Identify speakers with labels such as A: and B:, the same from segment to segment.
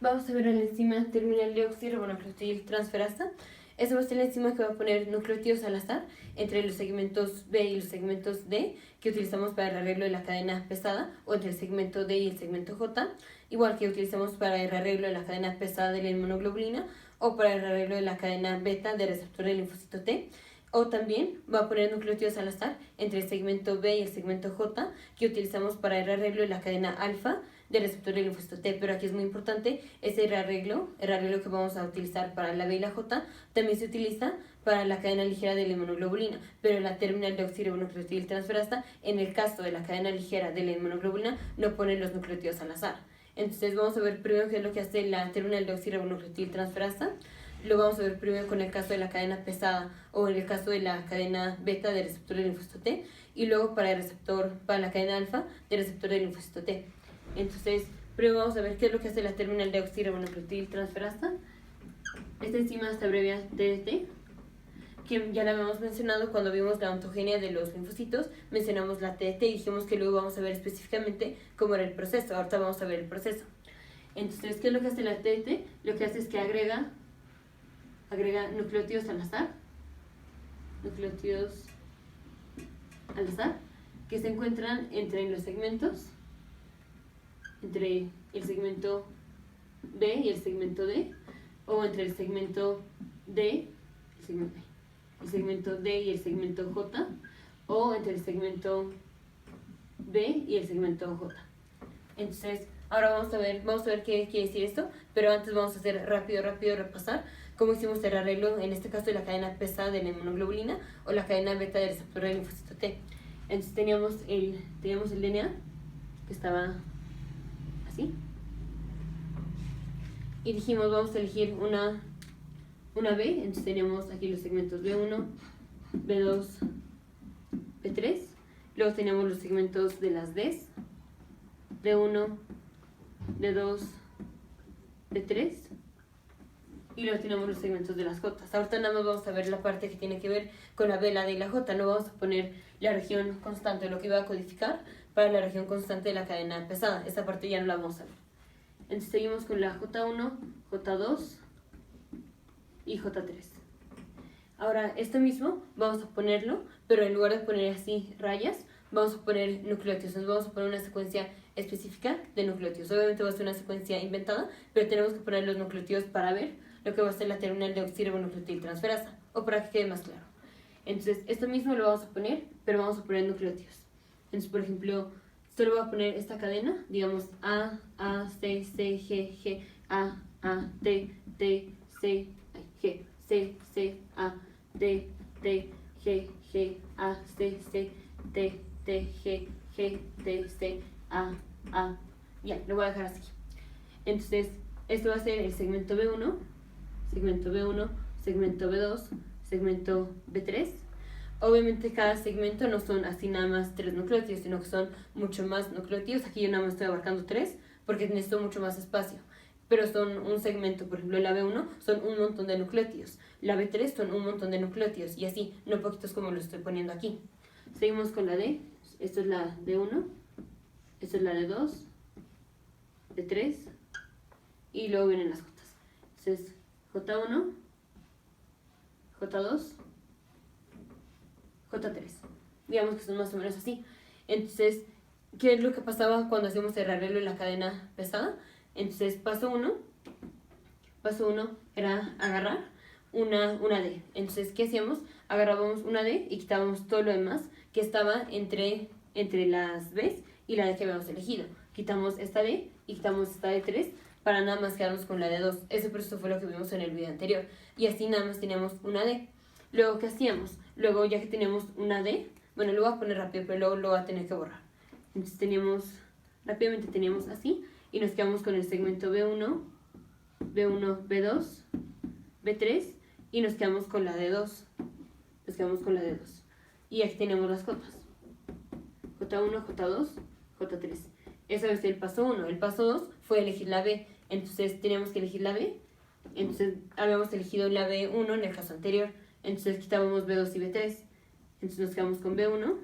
A: Vamos a ver la enzima terminal deoxirribonucleotil transferasa. Esa va a ser la enzima que va a poner nucleótidos al azar entre los segmentos B y los segmentos D que utilizamos para el arreglo de la cadena pesada, o entre el segmento D y el segmento J, igual que utilizamos para el arreglo de la cadena pesada de la inmunoglobulina o para el arreglo de la cadena beta del receptor del linfocito T. O también va a poner nucleótidos al azar entre el segmento B y el segmento J que utilizamos para el arreglo de la cadena alfa del receptor del linfocito T. Pero aquí es muy importante, ese rearreglo, el rearreglo que vamos a utilizar para la B y la J, también se utiliza para la cadena ligera de la inmunoglobulina, pero la terminal deoxirribonucleotil transferasa, en el caso de la cadena ligera de la inmunoglobulina, no pone los nucleótidos al azar. Entonces vamos a ver primero qué es lo que hace la terminal deoxirribonucleotil transferasa. Lo vamos a ver primero con el caso de la cadena pesada o en el caso de la cadena beta del receptor del linfocito T, y luego para el receptor, para la cadena alfa del receptor del linfocito T. Entonces, primero vamos a ver qué es lo que hace la terminal deoxirribonucleotil transferasa. Esta enzima se abrevia TDT, que ya la habíamos mencionado cuando vimos la ontogenia de los linfocitos. Mencionamos la TDT y dijimos que luego vamos a ver específicamente cómo era el proceso. Ahorita vamos a ver el proceso. Entonces, ¿qué es lo que hace la TDT? Lo que hace es que agrega nucleótidos al azar, que se encuentran entre los segmentos, entre el segmento B y el segmento D, o entre el segmento D, el segmento D y el segmento J, o entre el segmento B y el segmento J. Entonces, ahora vamos a ver qué quiere decir esto, pero antes vamos a hacer rápido repasar cómo hicimos el arreglo, en este caso de la cadena pesada de la inmunoglobulina o la cadena beta del receptor del linfocito T. Entonces teníamos el DNA, que estaba así, y dijimos vamos a elegir una B. Entonces teníamos aquí los segmentos B1, B2, B3, luego teníamos los segmentos de las Ds, D1, D2, D3, y luego tenemos los segmentos de las J. Ahorita nada más vamos a ver la parte que tiene que ver con la B, la D y la J. No vamos a poner la región constante, lo que iba a codificar para la región constante de la cadena pesada. Esa parte ya no la vamos a ver. Entonces seguimos con la J1, J2 y J3. Ahora esto mismo vamos a ponerlo, pero en lugar de poner así rayas, vamos a poner nucleótidos. Entonces vamos a poner una secuencia específica de nucleótidos. Obviamente va a ser una secuencia inventada, pero tenemos que poner los nucleótidos para ver lo que va a ser la terminal deoxirribonucleotil transferasa, o para que quede más claro. Entonces esto mismo lo vamos a poner, pero vamos a poner nucleótidos. Entonces, por ejemplo, solo voy a poner esta cadena, digamos A, C, C, G, A, T, C, G, C, A, T, G, A, C, T, G, T, C, A. Ya, lo voy a dejar así. Entonces, esto va a ser el segmento B1, segmento B1, segmento B2, segmento B3. Obviamente cada segmento no son así nada más 3 nucleótidos, sino que son mucho más nucleótidos. Aquí yo nada más estoy abarcando 3 porque necesito mucho más espacio. Pero son un segmento, por ejemplo la B1 son un montón de nucleótidos, la B3 son un montón de nucleótidos, y así, no poquitos como lo estoy poniendo aquí. Seguimos con la D, esto es la D1, esto es la D2, D3, y luego vienen las J. Entonces, J1, J2, J3. Digamos que son más o menos así. Entonces, ¿qué es lo que pasaba cuando hacemos el arreglo en la cadena pesada? Entonces, paso 1 era agarrar una D. Entonces, ¿qué hacíamos? Agarrábamos una D y quitábamos todo lo demás que estaba entre las Bs y la D que habíamos elegido. Quitamos esta D y quitamos esta D3 para nada más quedarnos con la D2. Eso fue lo que vimos en el video anterior. Y así nada más teníamos una D. Luego, ¿qué hacíamos? Luego, ya que teníamos una D, bueno, lo voy a poner rápido, pero luego lo voy a tener que borrar. Entonces rápidamente teníamos así, y nos quedamos con el segmento B1, B2, B3, y nos quedamos con la D2. Y aquí tenemos las J. J1, J2, J3. Eso es el paso 1. El paso 2 fue elegir la B. Entonces teníamos que elegir la B. Entonces habíamos elegido la B1 en el caso anterior. Entonces quitábamos B2 y B3. Entonces nos quedamos con B1,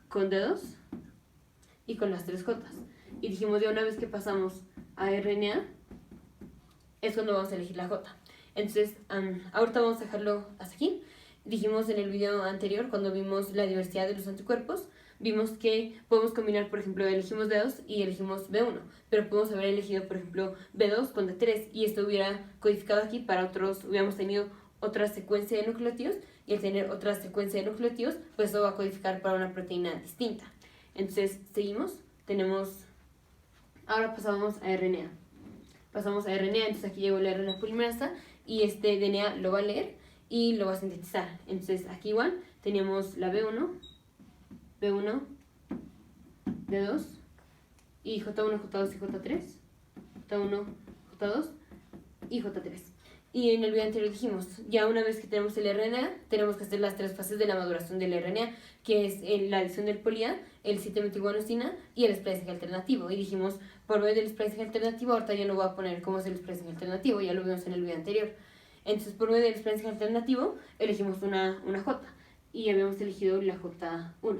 A: con D2 y con las 3 J. Y dijimos, ya una vez que pasamos a RNA, es cuando vamos a elegir la J. Entonces, ahorita vamos a dejarlo hasta aquí. Dijimos en el video anterior, cuando vimos la diversidad de los anticuerpos, vimos que podemos combinar, por ejemplo, elegimos D2 y elegimos B1, pero podemos haber elegido, por ejemplo, B2 con D3 y esto hubiera codificado aquí para otros, hubiéramos tenido otra secuencia de nucleótidos y al tener otra secuencia de nucleótidos, pues eso va a codificar para una proteína distinta. Entonces, seguimos, ahora pasamos a RNA. Pasamos a RNA, entonces aquí llegó la RNA polimerasa y este DNA lo va a leer y lo va a sintetizar. Entonces, aquí igual tenemos la B1, B1, D2 y J1, J2 y J3, J1, J2 y J3. Y en el video anterior dijimos, ya una vez que tenemos el RNA, tenemos que hacer las 3 fases de la maduración del RNA, que es la adición del poli-A, el 7-metilguanosina y el splicing alternativo. Y dijimos, por medio del splicing alternativo, ahorita ya no voy a poner cómo es el splicing alternativo, ya lo vimos en el video anterior. Entonces, por medio del splicing alternativo, elegimos una J y habíamos elegido la J1.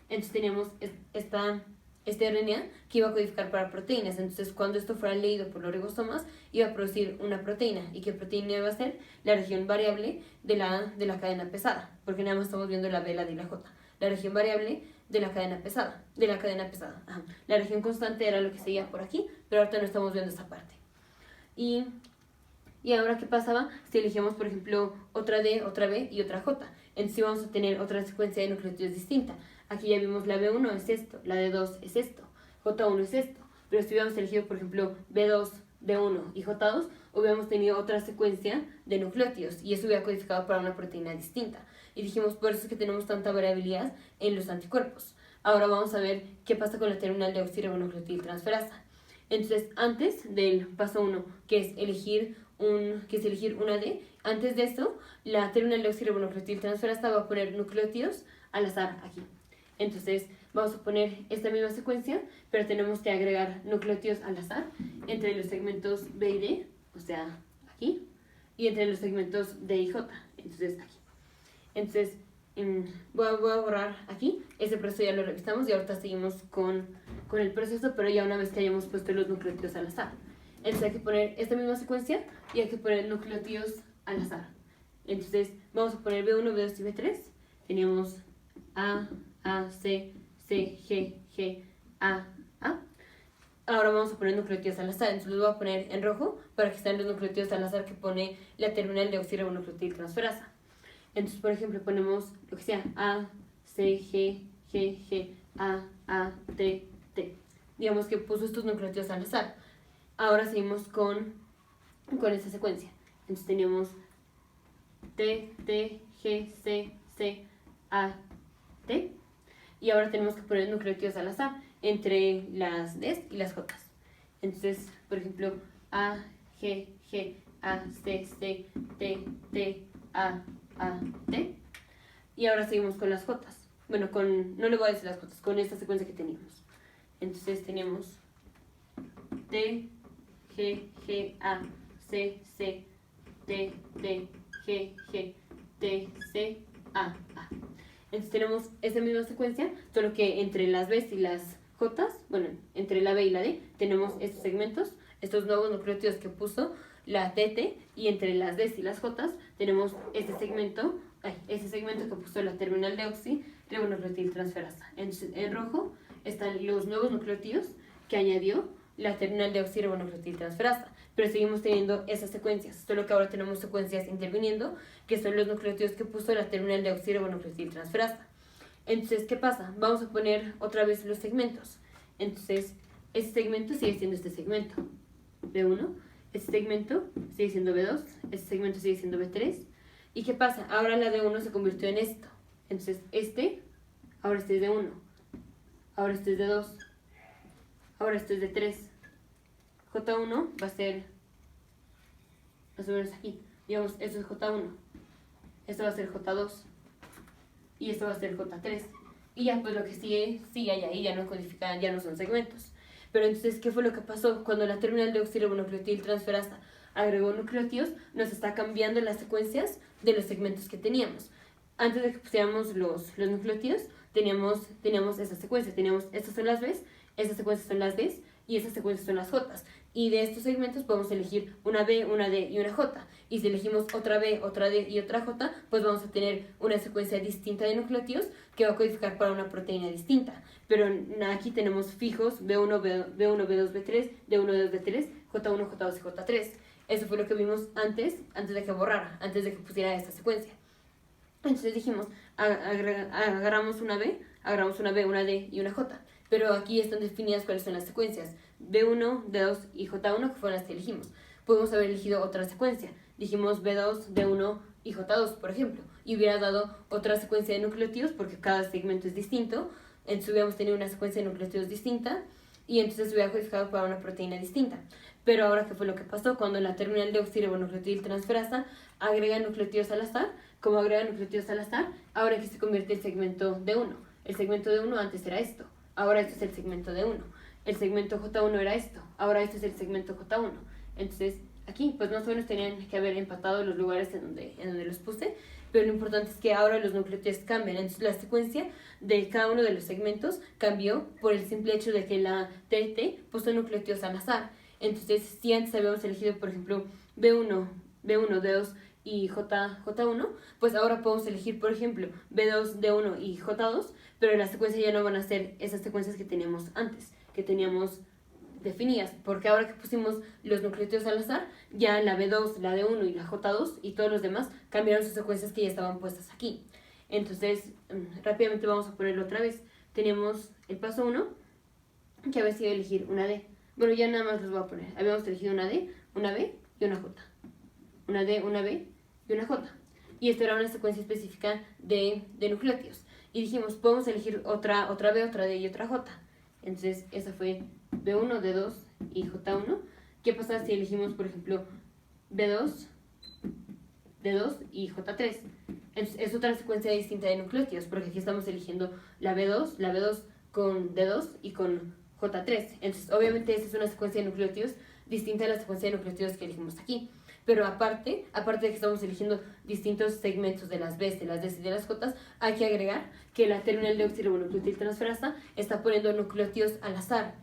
A: Entonces teníamos este RNA que iba a codificar para proteínas. Entonces, cuando esto fuera leído por los ribosomas, iba a producir una proteína. ¿Y qué proteína iba a ser? La región variable de la cadena pesada, porque nada más estamos viendo la B, la D y la J. La región variable de la cadena pesada, Ajá. La región constante era lo que seguía por aquí, pero ahorita no estamos viendo esa parte. Y ahora, ¿qué pasaba si elegíamos, por ejemplo, otra D, otra B y otra J? Entonces vamos a tener otra secuencia de nucleótidos distinta. Aquí ya vimos la B1 es esto, la D2 es esto, J1 es esto. Pero si hubiéramos elegido, por ejemplo, B2, D1 y J2, hubiéramos tenido otra secuencia de nucleótidos y eso hubiera codificado para una proteína distinta. Y dijimos, por eso es que tenemos tanta variabilidad en los anticuerpos. Ahora vamos a ver qué pasa con la terminal deoxirribonucleotiltransferasa. Entonces, antes del paso 1, que es elegir una D, antes de esto, la terminal deoxirribonucleotiltransferasa va a poner nucleótidos al azar aquí. Entonces, vamos a poner esta misma secuencia, pero tenemos que agregar nucleótidos al azar entre los segmentos B y D, o sea, aquí, y entre los segmentos D y J, entonces aquí. Entonces, voy a borrar aquí, ese proceso ya lo revisamos y ahorita seguimos con el proceso, pero ya una vez que hayamos puesto los nucleótidos al azar. Entonces hay que poner esta misma secuencia y hay que poner nucleótidos al azar. Entonces vamos a poner B1, B2 y B3. Teníamos A, C, G, A. Ahora vamos a poner nucleótidos al azar. Entonces los voy a poner en rojo para que estén los nucleótidos al azar que pone la terminal deoxirribonucleotiltransferasa. Entonces, por ejemplo, ponemos lo que sea A, C, G, A, T. Digamos que puso estos nucleótidos al azar. Ahora seguimos con esta secuencia. Entonces tenemos T, G, C, A, T. Y ahora tenemos que poner nucleótidos al azar entre las D y las J. Entonces, por ejemplo, A, G, A, C, T, A, T. Y ahora seguimos con las J. Bueno, no le voy a decir las J, con esta secuencia que teníamos. Entonces tenemos T, G, A, C, T, G, T, C, A. Entonces tenemos esa misma secuencia, solo que entre las B y las J, bueno, entre la B y la D, tenemos estos segmentos, estos nuevos nucleótidos que puso la TT, y entre las D y las J tenemos este segmento que puso la terminal deoxirribonucleotiltransferasa. En rojo están los nuevos nucleótidos que añadió la terminal deoxirribonucleotiltransferasa, pero seguimos teniendo esas secuencias, solo que ahora tenemos secuencias interviniendo, que son los nucleótidos que puso la terminal deoxirribonucleotiltransferasa. Entonces, ¿qué pasa? Vamos a poner otra vez los segmentos. Entonces, este segmento sigue siendo este segmento, B1, este segmento sigue siendo B2, este segmento sigue siendo B3. ¿Y qué pasa? Ahora la D1 se convirtió en esto. Entonces, ahora este es D1, ahora este es D2, ahora este es D3. J1 va a ser más o menos aquí. Digamos, esto es J1, esto va a ser J2 y esto va a ser J3. Y ya, pues lo que sigue allá y ya no codifican, ya no son segmentos. Pero entonces, ¿qué fue lo que pasó? Cuando la terminal deoxirribonucleotiltransferasa agregó nucleótidos, nos está cambiando las secuencias de los segmentos que teníamos. Antes de que pusiéramos los nucleótidos, teníamos esa secuencia. Teníamos, estas son las Bs, estas secuencias son las Ds y estas secuencias son las Js. Y de estos segmentos podemos elegir una B, una D y una J. Y si elegimos otra B, otra D y otra J, pues vamos a tener una secuencia distinta de nucleótidos que va a codificar para una proteína distinta. Pero aquí tenemos fijos B1, B1, B2, B3, D1, D2, D3, J1, J2 y J3. Eso fue lo que vimos antes de que borrara, antes de que pusiera esta secuencia. Entonces dijimos, agarramos una B, una D y una J. Pero aquí están definidas cuáles son las secuencias. B1, D2 y J1, que fueron las que elegimos. Podemos haber elegido otra secuencia. Dijimos B2, D1 y J2, por ejemplo. Y hubiera dado otra secuencia de nucleótidos porque cada segmento es distinto. Entonces hubiéramos tenido una secuencia de nucleótidos distinta y entonces hubiera codificado para una proteína distinta. Pero ahora, ¿qué fue lo que pasó? Cuando la terminal de oxirribonucleotil transferasa agrega nucleótidos al azar, como agrega nucleótidos al azar, ahora aquí se convierte el segmento D1. El segmento D1 antes era esto, ahora esto es el segmento D1. El segmento J1 era esto, ahora esto es el segmento J1. Entonces, aquí, pues más o menos tenían que haber empatado los lugares en donde los puse, pero lo importante es que ahora los nucleótidos cambian. Entonces, la secuencia de cada uno de los segmentos cambió por el simple hecho de que la TT puso nucleótidos al azar. Entonces, si antes habíamos elegido, por ejemplo, B1, D2 y J1, pues ahora podemos elegir, por ejemplo, B2, D1 y J2, pero la secuencia ya no van a ser esas secuencias que teníamos antes, que teníamos definidas, porque ahora que pusimos los nucleótidos al azar, ya la B2, la D1 y la J2 y todos los demás cambiaron sus secuencias que ya estaban puestas aquí. Entonces, rápidamente vamos a ponerlo otra vez. Teníamos el paso 1, que había sido elegir una D. Bueno, ya nada más los voy a poner. Habíamos elegido una D, una B y una J. Una D, una B y una J. Y esto era una secuencia específica de nucleótidos. Y dijimos, podemos elegir otra B, otra D y otra J. Entonces, esa fue B1, D2 y J1. ¿Qué pasa si elegimos, por ejemplo, B2, D2 y J3? Entonces, es otra secuencia distinta de nucleótidos, porque aquí estamos eligiendo la B2 con D2 y con J3. Entonces, obviamente, esta es una secuencia de nucleótidos distinta a la secuencia de nucleótidos que elegimos aquí. Pero aparte de que estamos eligiendo distintos segmentos de las Bs, de las Ds y de las Js, hay que agregar que la terminal de oxirribonucleotil transferasa está poniendo nucleótidos al azar.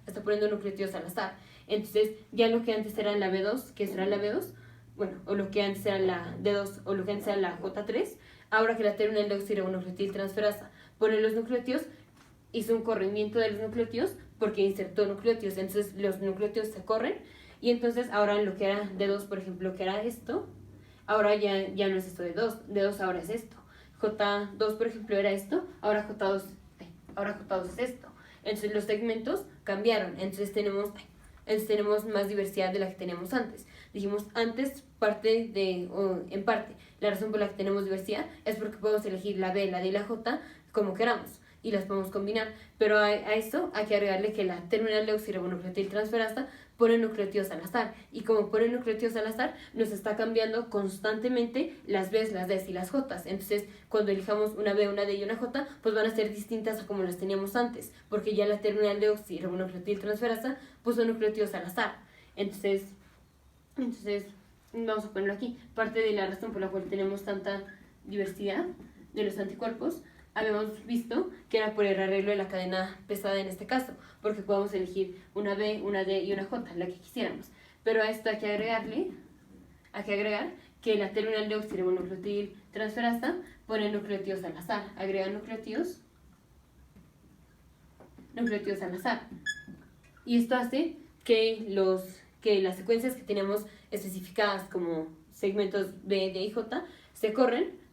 A: Entonces, ya lo que antes era la B2, que será la B2, bueno, o lo que antes era la D2 o lo que antes era la J3, ahora que la terminal de oxirribonucleotil transferasa pone los nucleótidos, hizo un corrimiento de los nucleótidos porque insertó nucleótidos. Entonces, los nucleótidos se corren. Y entonces ahora lo que era D2, por ejemplo, que era esto, ahora ya no es esto de D2 ahora es esto. J2, por ejemplo, era esto, ahora J2 es esto. Entonces los segmentos cambiaron, entonces tenemos más diversidad de la que teníamos antes. Dijimos antes, en parte, la razón por la que tenemos diversidad es porque podemos elegir la B, la D y la J como queramos y las podemos combinar, pero a eso hay que agregarle que la terminal de oxirribonucleotil transferasa pone nucleótidos al azar, y como pone nucleótidos al azar, nos está cambiando constantemente las Bs, las Ds y las Js. Entonces, cuando elijamos una B, una D y una J, pues van a ser distintas a como las teníamos antes, porque ya la terminal de oxirribonucleotil transferasa puso nucleótidos al azar. Entonces, vamos a ponerlo aquí. Parte de la razón por la cual tenemos tanta diversidad de los anticuerpos, habíamos visto que era por el arreglo de la cadena pesada en este caso, porque podemos elegir una B, una D y una J, la que quisiéramos. Pero a esto hay que agregar que la terminal de oxirribonucleotil transferasa pone nucleótidos al azar, agrega nucleótidos al azar. Y esto hace que las secuencias que tenemos especificadas como segmentos B, D y J se corren